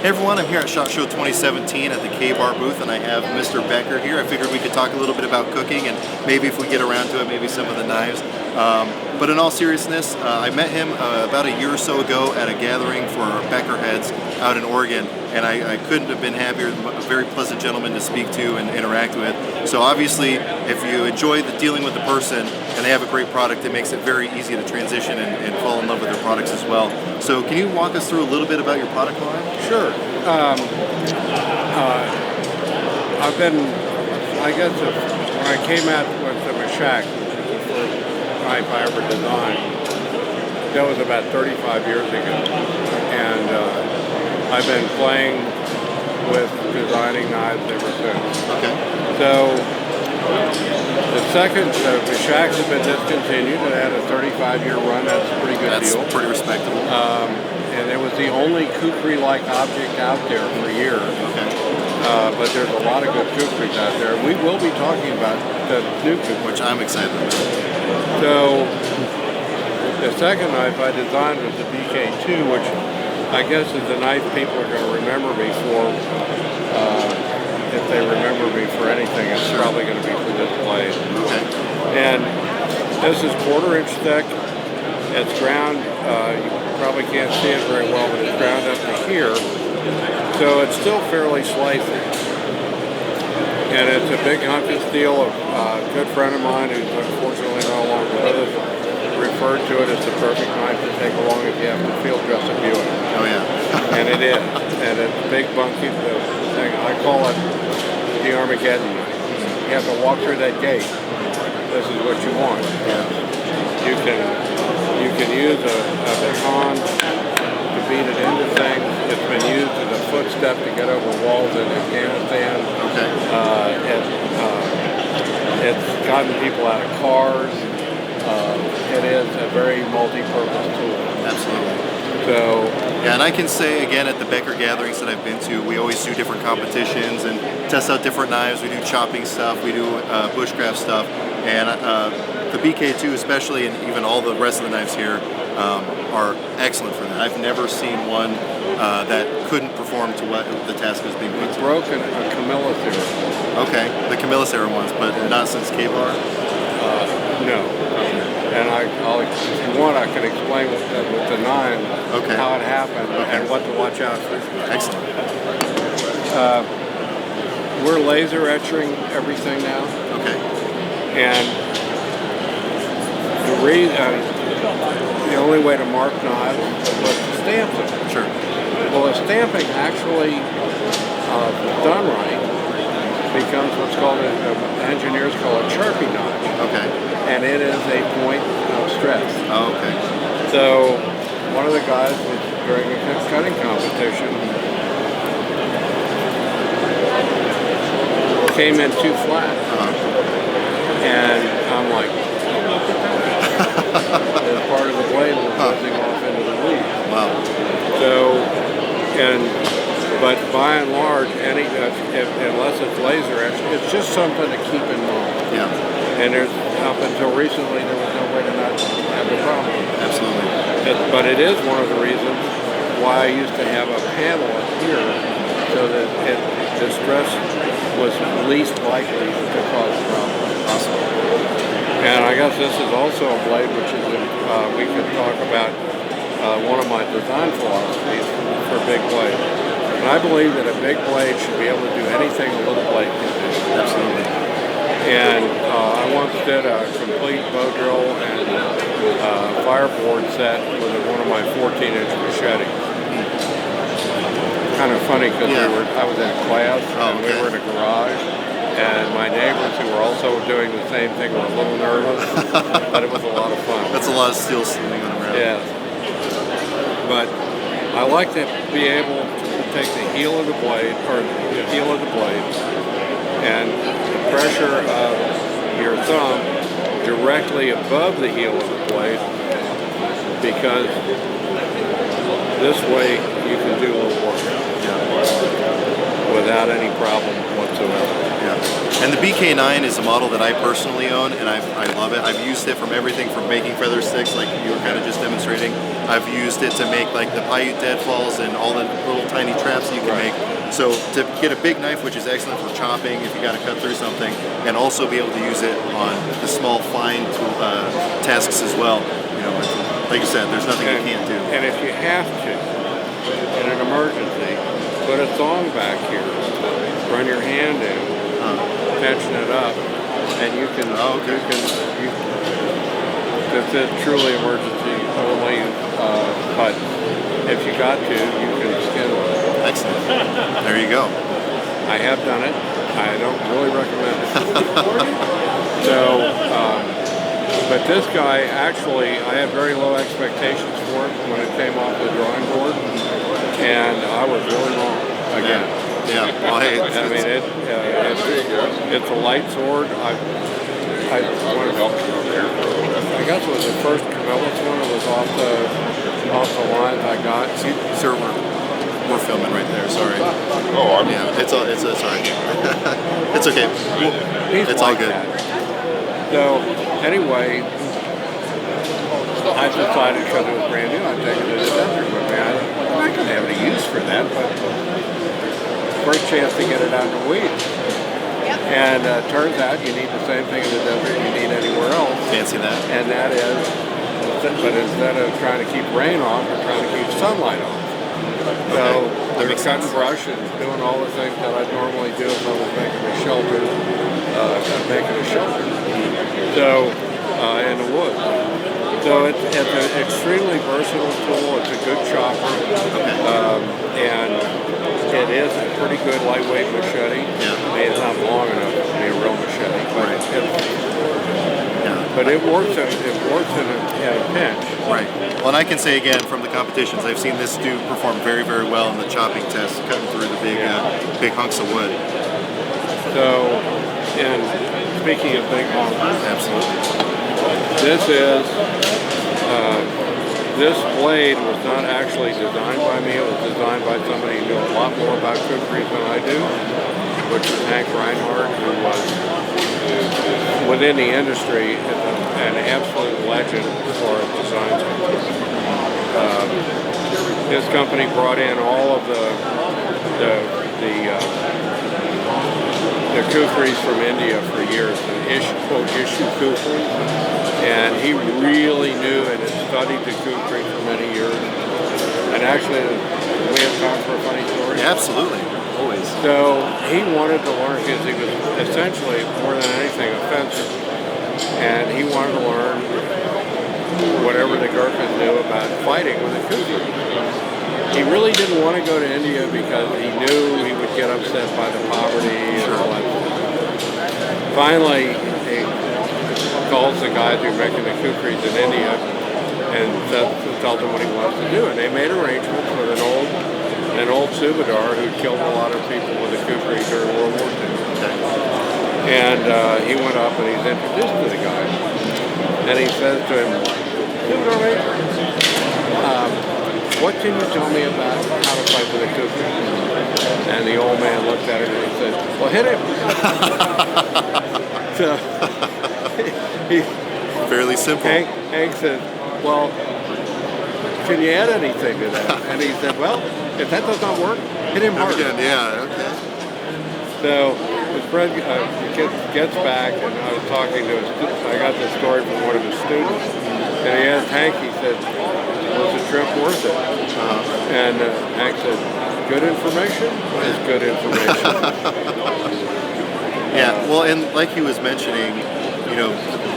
Hey everyone, I'm here at SHOT Show 2017 at the K-Bar booth, and I have Mr. Becker here. I figured we could talk a little bit about cooking, and maybe if we get around to it, maybe some of the knives. But in all seriousness, I met him about a year or so ago at a gathering for Becker heads out in Oregon, and I couldn't have been happier. A very pleasant gentleman to speak to and interact with. So obviously, if you enjoy dealing with the person and they have a great product, it makes it very easy to transition and fall in love with their products as well. So can you walk us through a little bit about your product line? Sure. I've been, I guess, when I came out with the Mashak, which was the first knife I ever designed, that was about 35 years ago. And I've been playing with designing knives ever since. Okay. So the second, the Mashaks have been discontinued. It had a 35-year run. That's a pretty good deal. That's pretty respectable. And it was the only kukri-like object out there for years. Okay. But there's a lot of good kukris out there. We will be talking about the new kukri, which I'm excited about. So the second knife I designed was the BK2, which I guess is the knife people are going to remember me for. If they remember me for anything, it's probably going to be for this blade. Okay. And this is 1/4 inch thick. It's ground, you probably can't see it very well, but it's ground up to here. So it's still fairly slicey. And it's a big hunk of steel. A good friend of mine who's unfortunately no longer with us referred to it as the perfect knife to take along if you have to field dress a Buick. Oh yeah. And it is. And it's big, bunky thing. I call it the Armageddon knife. You have to walk through that gate. This is what you want. You can use a baton to beat it into things. It's been used as a footstep to get over walls in Afghanistan. Okay. It's gotten people out of cars. It is a very multi-purpose tool. Absolutely. So, yeah, and I can say again at the Becker gatherings that I've been to, we always do different competitions and test out different knives. We do chopping stuff, we do bushcraft stuff, and the BK2 especially, and even all the rest of the knives here are excellent for that. I've never seen one that couldn't perform to what the task was being put to. Broken a Camillus era. Okay, the Camillus era ones, but not since K-Bar? No. And if you want, I can explain with the 9 how it happened and what to watch out for. Excellent. We're laser etching everything now. Okay. And the only way to mark knives was to stamp them. Sure. Well, the stamping actually, done right, becomes what's called, engineers call it Sharpie notch. Okay. And it is a point of stress. Oh, okay. So one of the guys was during a cutting competition came in too flat. And I'm like, and part of the blade was whizzing off into the weeds. Wow. So, but by and large, unless it's laser etched, it's just something to keep in mind. Yeah. And up until recently, there was no way to not have a problem. Absolutely. But it is one of the reasons why I used to have a panel up here so that the stress was least likely to cause a problem. Awesome. And I guess this is also a blade which is, we could talk about one of my design philosophies for big blades. And I believe that a big blade should be able to do anything a little blade can do. Absolutely. And I once did a complete bow drill and fireboard set with one of my 14-inch machetes. Kind of funny because I was in class and we were in a garage, and my neighbors who were also doing the same thing were a little nervous, but it was a lot of fun. That's a lot of steel swinging around. Yeah. But I like to be able to take the heel of the blade, and the pressure of your thumb directly above the heel of the blade, because this way you can do a little work without any problem whatsoever. Yeah. And the BK9 is a model that I personally own, and I love it. I've used it from everything from making feather sticks, like you were kind of just demonstrating. I've used it to make like the Paiute deadfalls and all the little tiny traps you can make. So to get a big knife, which is excellent for chopping if you got to cut through something, and also be able to use it on the small fine tasks as well. You know, like you said, there's nothing you can't do. And if you have to, in an emergency, put a thong back here, run your hand in, tension it up, and you can. This is truly emergency only, but if you got to, you can skin it. Excellent. There you go. I have done it. I don't really recommend it. So, but this guy, actually, I had very low expectations for it when it came off the drawing board, and I was really wrong again. Yeah. Well, hey, I mean, it's a light sword. I guess it was the first Camillus one. It was off the lines I got. Sir, we're filming right there. Sorry. Oh, I'm. Yeah, it's sorry. It's okay. It's all good. So anyway, I decided because it was brand new, I'd take it to the desert with me. I'm not going to have any use for that, but first chance to get it out in the weeds. And turns out you need the same thing in the desert you need anywhere else. Fancy that. And that is, but instead of trying to keep rain off, we're trying to keep sunlight off. So we're cutting brush and doing all the things that I'd normally do if I was making a shelter. So in the woods. So it's an extremely versatile tool. It's a good chopper, and it is a pretty good lightweight machete. Yeah. I mean, it's not long enough to be a real machete, but it works. It works in a pinch. Right. Well, and I can say again from the competitions, I've seen this dude perform very, very well in the chopping test, cutting through the big hunks of wood. So, and speaking of big hunks, absolutely. This blade was not actually designed by me. It was designed by somebody who knew a lot more about kukri than I do, which was Reinhardt, who was within the industry an absolute legend for designs. His company brought in all of the kukris from India for years, the issue kukri, and he really knew and had studied the kukri for many years. And actually, we have time for a funny story. Yeah, absolutely, always. So he wanted to learn because he was essentially more than anything a fencer, and he wanted to learn whatever the Gurkhas knew about fighting with a kukri. He really didn't want to go to India because he knew he would get upset by the poverty and all that. Finally, he calls the guys who are making the kukris in India and tells them what he wants to do. And they made arrangements with an old Subadar who killed a lot of people with a kukri during World War II. And he went up and he's introduced to the guy. And he says to him, what can you tell me about how to fight with a kukri? And the old man looked at him and he said, well, hit him. So, fairly simple. Hank said, well, can you add anything to that? And he said, well, if that does not work, hit him hard. Yeah, okay. So his friend gets back, and I was talking to I got this story from one of his students, and he asked Hank, he said, was the trip worth it? And Hank said, good information is good information. Yeah, well, and like he was mentioning, you know,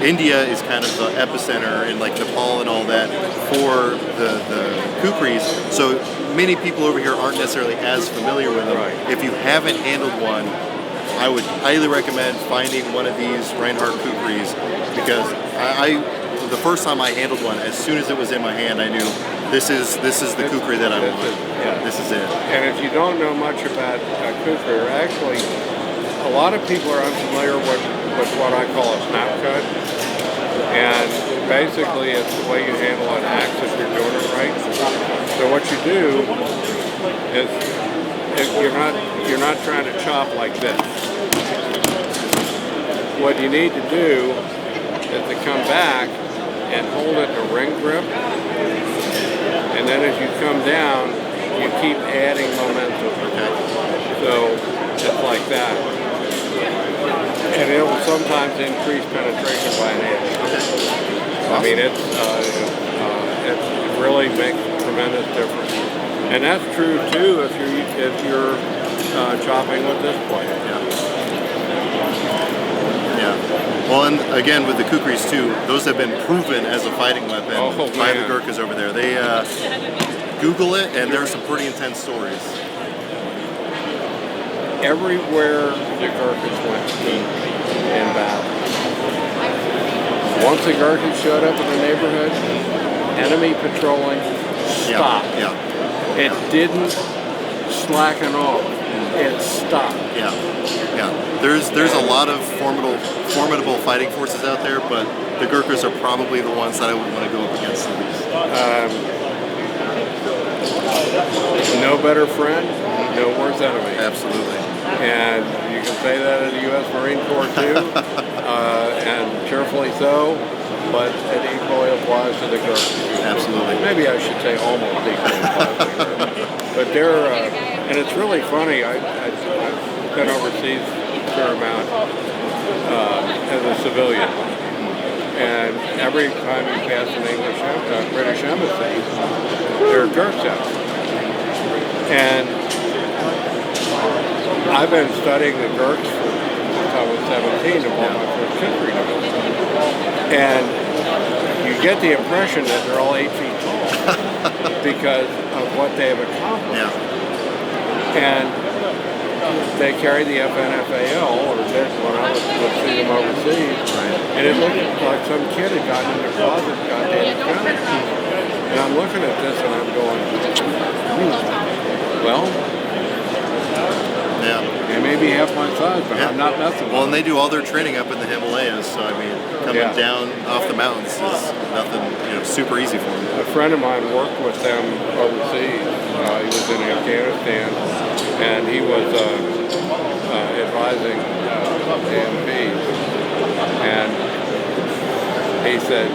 India is kind of the epicenter in like Nepal and all that for the kukris. So many people over here aren't necessarily as familiar with them. Right. If you haven't handled one, I would highly recommend finding one of these Reinhardt Kukris, because the first time I handled one, as soon as it was in my hand, I knew this is the kukri that I want. This is it. And if you don't know much about kukri, or actually, a lot of people are unfamiliar with what I call a snap cut. And basically, it's the way you handle an axe if you're doing it right. So what you do is, if you're not trying to chop like this. what you need to do is to come back and hold it in a ring grip, and then as you come down, you keep adding momentum. So it's like that. And it will sometimes increase penetration by an inch. I mean, it really makes a tremendous difference. And that's true too if you're chopping with this blade. Yeah. Well, and again with the Kukris too, those have been proven as a fighting weapon by the Gurkhas over there. They Google it, and there are some pretty intense stories. Everywhere the Gurkhas went in battle, once the Gurkhas showed up in the neighborhood, enemy patrolling stopped. It didn't slacken off. It stopped. There's a lot of formidable fighting forces out there, but the Gurkhas are probably the ones that I would want to go up against the least. No better friend, no worse enemy. Absolutely. And you can say that of the U.S. Marine Corps too, and cheerfully so, but it equally applies to the Gurkhas. Absolutely. Maybe I should say almost equally applies to the Gurkhas. But they're, and it's really funny, I've been overseas a fair amount as a civilian. And every time you pass an British embassy, there are Gurkhas out. And I've been studying the Gurkhas since I was 17 and bought my first Kukri knife. And you get the impression that they're all 8 feet tall because of what they have accomplished. And they carry the FNFAL, or did when I would see them overseas, and it looked like some kid had gotten in the closet and got David Counter. And I'm looking at this and I'm going, well, they may be half my size, but I'm not messing with them. Well, and they do all their training up in the Himalayas, so I mean, coming down off the mountains is nothing, super easy for them. A friend of mine worked with them overseas. He was in Afghanistan, and he was advising AMPs. And he said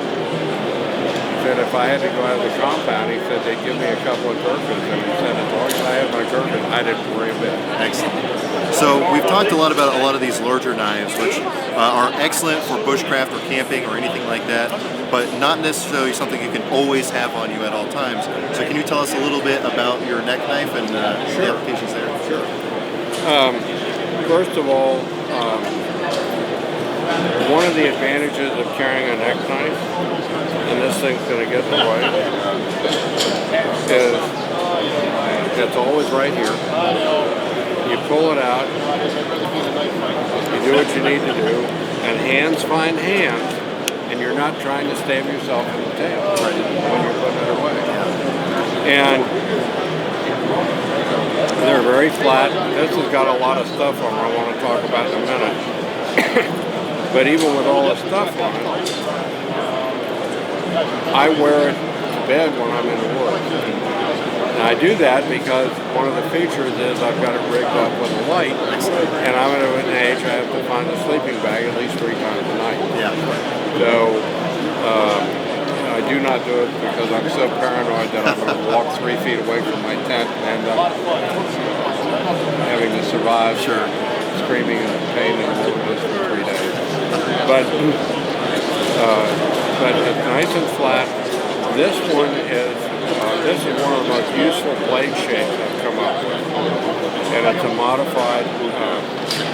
if I had to go out of the compound, he said they'd give me a couple of Gurkhas, and he said as long as I had my Gurkhas, I didn't worry a bit. Excellent. So we've talked a lot about a lot of these larger knives, which are excellent for bushcraft or camping or anything like that, but not necessarily something you can always have on you at all times. So can you tell us a little bit about your neck knife and the applications there? Sure. First of all, one of the advantages of carrying a neck knife, and this thing's going to get in the way, is it's always right here. You pull it out, you do what you need to do, and hands find hands, and you're not trying to stab yourself in the tail when you're putting it away. And they're very flat. This has got a lot of stuff on it I want to talk about in a minute. But even with all the stuff on it, I wear it to bed when I'm in the woods. And I do that because one of the features is I've got it rigged up with a light, and I'm at an age I have to find a sleeping bag at least 3 times a night. So I do not do it because I'm so paranoid that I'm going to walk 3 feet away from my tent and end up having to survive screaming in pain in the wilderness for 3 days. But it's nice and flat. This one is one of the most useful blade shapes I've come up with. And it's a modified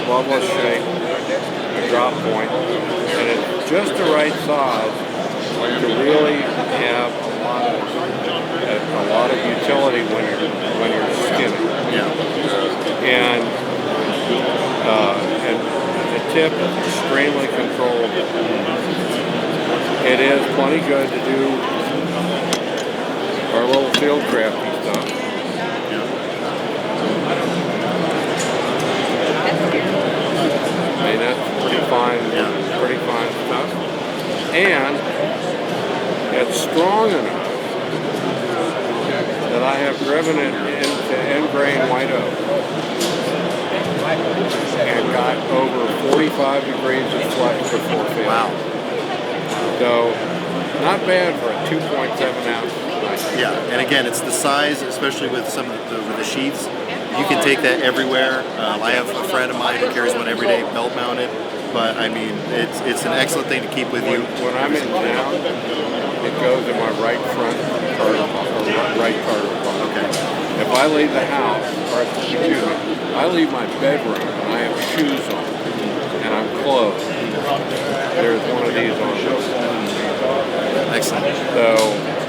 loveless shape, a drop point, and it's just the right size to really have a lot of utility when you're skinning. And the tip is extremely controllable. It is plenty good to do our little field crafty stuff. I mean, that's pretty fine stuff. And it's strong enough that I have driven it into end grain white oak and got over 40 25 degrees of flex before fitting. Wow. So, not bad for a 2.7 ounce knife. Yeah, and again, it's the size, especially with some of the sheaths. You can take that everywhere. I have a friend of mine who carries one every day, belt mounted. But I mean, it's an excellent thing to keep with you. When I'm in town, it goes in my right front cargo pocket, or right cargo pocket. Okay. If I leave the house, or excuse me, I leave my bedroom and I have shoes on and I'm clothed, there's one of these on. Excellent.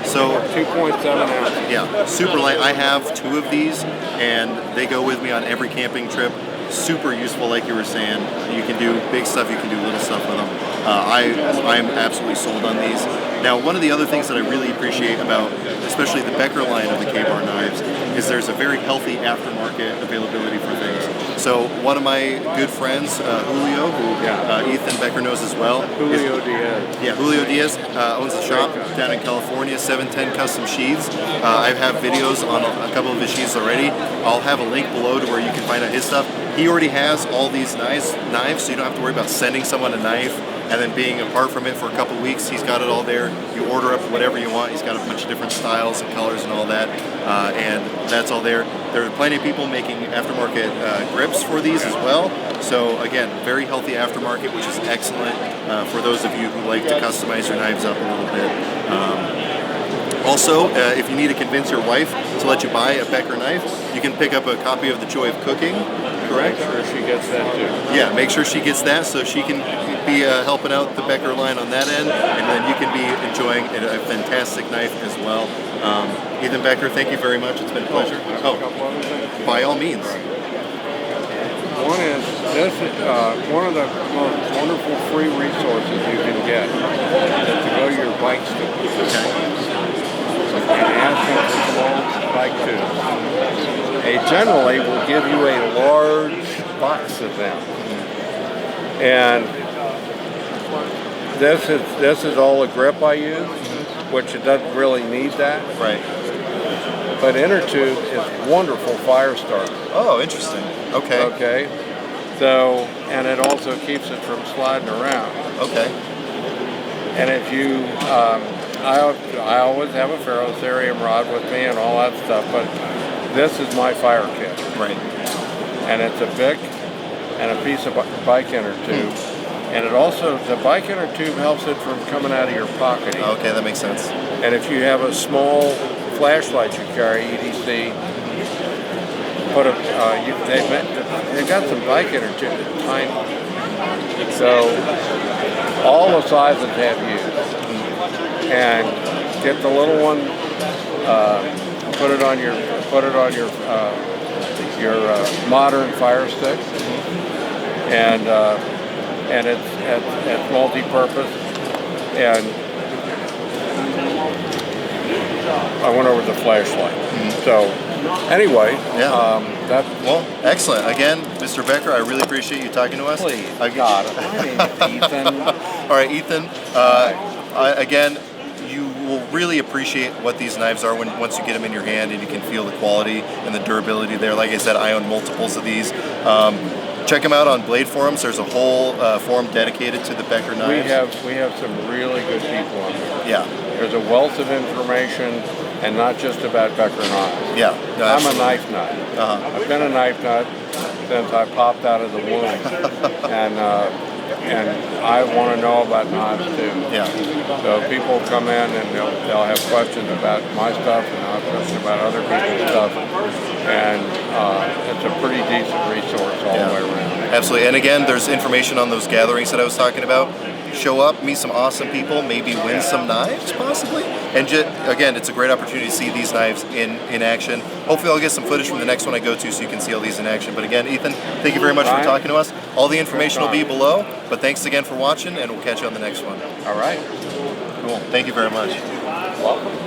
So 2.7 ounces. Yeah, super light. I have 2 of these, and they go with me on every camping trip. Super useful, like you were saying. You can do big stuff, you can do little stuff with them. I'm absolutely sold on these. Now, one of the other things that I really appreciate about, especially the Becker line of the K-Bar knives, is there's a very healthy aftermarket availability for things. So one of my good friends, Julio, who Ethan Becker knows as well. Julio Diaz. Yeah, Julio Diaz owns a shop down in California, 710 Custom Sheaths. I have videos on a couple of his sheaths already. I'll have a link below to where you can find out his stuff. He already has all these knives, so you don't have to worry about sending someone a knife and then being apart from it for a couple weeks. He's got it all there. You order up whatever you want. He's got a bunch of different styles and colors and all that, and that's all there. There are plenty of people making aftermarket grips for these as well. So again, very healthy aftermarket, which is excellent for those of you who like to customize your knives up a little bit. Also, if you need to convince your wife to let you buy a Becker knife, you can pick up a copy of The Joy of Cooking, correct? Make sure she gets that too. Yeah, make sure she gets that so she can be helping out the Becker line on that end, and then you can be enjoying a fantastic knife as well. Ethan Becker, thank you very much. It's been a pleasure. By all means. One is this one of the most wonderful free resources you can get is to go to your bike store. Okay. And ask them for small bike tubes. They generally will give you a large box of them. And this is all the grip I use, which it doesn't really need that. Right. But inner tube is wonderful fire starter. Oh, interesting. Okay. Okay. So, and it also keeps it from sliding around. Okay. And if you I always have a ferrocerium rod with me and all that stuff, but this is my fire kit. Right. And it's a Bic and a piece of bike inner tube. And it also, the bike inner tube helps it from coming out of your pocket. Okay, that makes sense. And if you have a small flashlight you carry, EDC, put they've got some bike inner tube that's tiny. So all the sizes have used. And get the little one, put it on your modern fire stick, and it's multi-purpose. And I went over the flashlight. So anyway, well, excellent. Again, Mr. Becker, I really appreciate you talking to us. Please, God, my name is Ethan. All right, Ethan. Again, you will really appreciate what these knives are once you get them in your hand and you can feel the quality and the durability there. Like I said, I own multiples of these. Check them out on Blade Forums. There's a whole forum dedicated to the Becker knives. We have some really good people on there. Yeah. There's a wealth of information, and not just about Becker knives. Yeah. No, I'm a knife nut. I've been a knife nut since I popped out of the womb, and I want to know about knives too. Yeah. So people come in and they'll have questions about my stuff, and I'll have questions about other people's stuff, and it's a pretty decent resource all the way around. Absolutely. And again, there's information on those gatherings that I was talking about. Show up, meet some awesome people, maybe win some knives, possibly. And again, it's a great opportunity to see these knives in action. Hopefully I'll get some footage from the next one I go to so you can see all these in action. But again, Ethan, thank you very much for talking to us. All the information will be below, but thanks again for watching, and we'll catch you on the next one. All right. Cool. Thank you very much. Welcome.